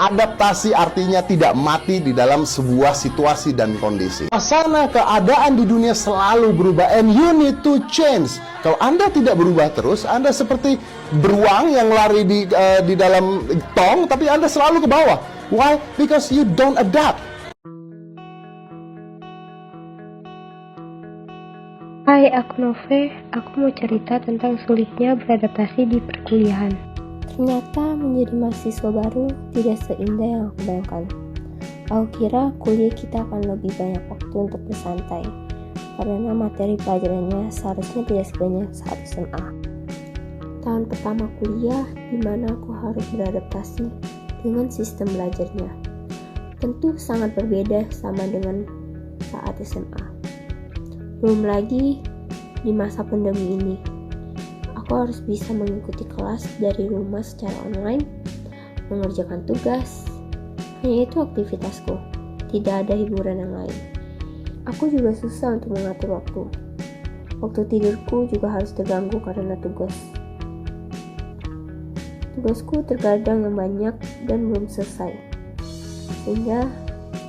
Adaptasi artinya tidak mati di dalam sebuah situasi dan kondisi. Suasana keadaan di dunia selalu berubah, and you need to change. Kalau Anda tidak berubah terus, Anda seperti beruang yang lari di dalam tong, tapi Anda selalu ke bawah. Why? Because you don't adapt. Hai, aku Nove. Aku mau cerita tentang sulitnya beradaptasi di perkuliahan. Ternyata menjadi mahasiswa baru tidak seindah yang aku bayangkan. Aku kira kuliah kita akan lebih banyak waktu untuk bersantai, karena materi pelajarannya seharusnya tidak sebanyak saat SMA. Tahun pertama kuliah, di mana aku harus beradaptasi dengan sistem belajarnya, tentu sangat berbeda sama dengan saat SMA. Belum lagi di masa pandemi ini, aku harus bisa mengikuti kelas dari rumah secara online, mengerjakan tugas. Hanya itu aktivitasku, tidak ada hiburan yang lain. Aku juga susah untuk mengatur waktu. Waktu tidurku juga harus terganggu karena tugas. Tugasku terkadang yang banyak dan belum selesai, sehingga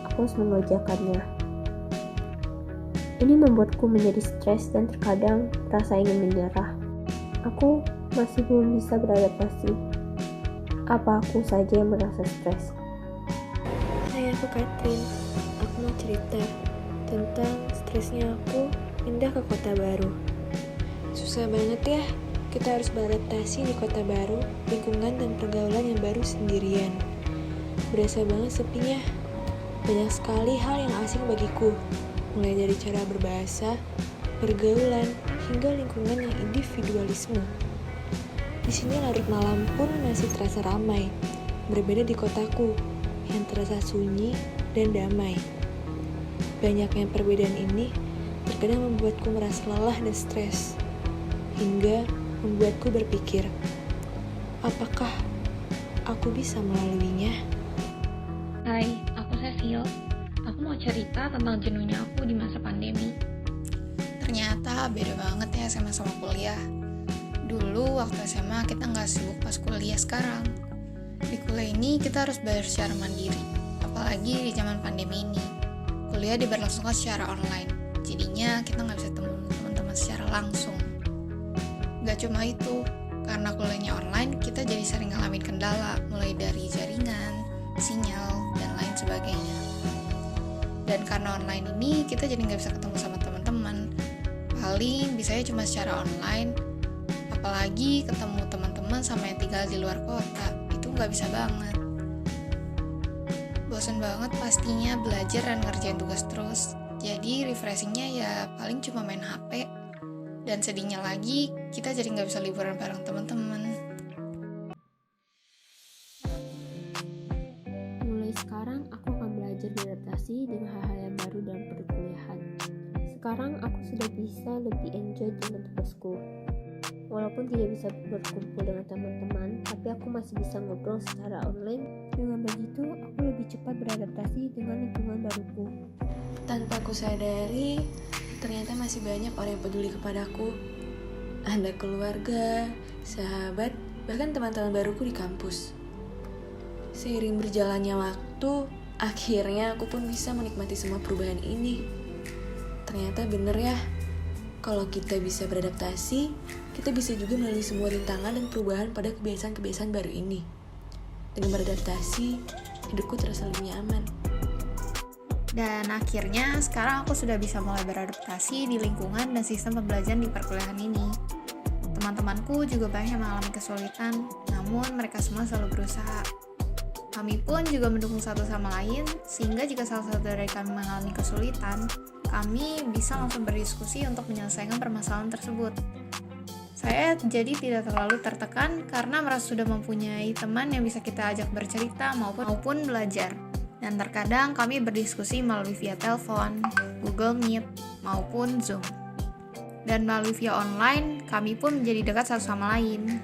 aku harus mengerjakannya. Ini membuatku menjadi stres dan terkadang rasa ingin menyerah. Aku masih belum bisa beradaptasi. Apa aku saja yang merasa stres? Hai, aku Katrin. Aku mau cerita tentang stresnya aku pindah ke kota baru. Susah banget ya, kita harus beradaptasi di kota baru, lingkungan dan pergaulan yang baru sendirian. Berasa banget sepinya. Banyak sekali hal yang asing bagiku. Mulai dari cara berbahasa, pergaulan, hingga lingkungan yang individualisme. Di sini larut malam pun masih terasa ramai, berbeda di kotaku yang terasa sunyi dan damai. Banyaknya perbedaan ini terkadang membuatku merasa lelah dan stres, hingga membuatku berpikir, apakah aku bisa melaluinya? Hai, aku Cecil. Aku mau cerita tentang jenuhnya aku di masa pandemi. Ternyata beda banget ya SMA sama kuliah. Dulu waktu SMA kita nggak sibuk pas kuliah sekarang. Di kuliah ini kita harus belajar secara mandiri. Apalagi di zaman pandemi ini. Kuliah diberlangsungkan secara online. Jadinya kita nggak bisa ketemu teman-teman secara langsung. Gak cuma itu, karena kuliahnya online, kita jadi sering ngalamin kendala. Mulai dari jaringan, sinyal, dan lain sebagainya. Dan karena online ini, kita jadi nggak bisa ketemu sama teman-teman. Paling bisanya cuma secara online. Apalagi ketemu teman-teman sama yang tinggal di luar kota. Itu nggak bisa banget. Bosan banget pastinya belajar dan ngerjain tugas terus. Jadi refreshingnya ya paling cuma main HP. Dan sedihnya lagi, kita jadi nggak bisa liburan bareng teman-teman. Mulai sekarang aku akan belajar beradaptasi dengan hal-hal yang baru dalam perkuliahan. Sekarang aku sudah bisa lebih enjoy dengan tugasku. Walaupun tidak bisa berkumpul dengan teman-teman, tapi aku masih bisa ngobrol secara online. Dengan begitu, aku lebih cepat beradaptasi dengan lingkungan baruku. Tanpa aku sadari, ternyata masih banyak orang yang peduli kepadaku. Ada keluarga, sahabat, bahkan teman-teman baruku di kampus. Seiring berjalannya waktu, akhirnya aku pun bisa menikmati semua perubahan ini. Ternyata bener ya, kalau kita bisa beradaptasi, kita bisa juga melalui semua rintangan dan perubahan pada kebiasaan-kebiasaan baru ini. Dengan beradaptasi, hidupku terasa lebih nyaman. Dan akhirnya sekarang aku sudah bisa mulai beradaptasi di lingkungan dan sistem pembelajaran di perkuliahan ini. Teman-temanku juga banyak yang mengalami kesulitan, namun mereka semua selalu berusaha. Kami pun juga mendukung satu sama lain, sehingga jika salah satu dari kami mengalami kesulitan, kami bisa langsung berdiskusi untuk menyelesaikan permasalahan tersebut. Saya jadi tidak terlalu tertekan karena merasa sudah mempunyai teman yang bisa kita ajak bercerita maupun belajar. Dan terkadang kami berdiskusi melalui via telepon, Google Meet, maupun Zoom. Dan melalui via online, kami pun menjadi dekat satu sama lain.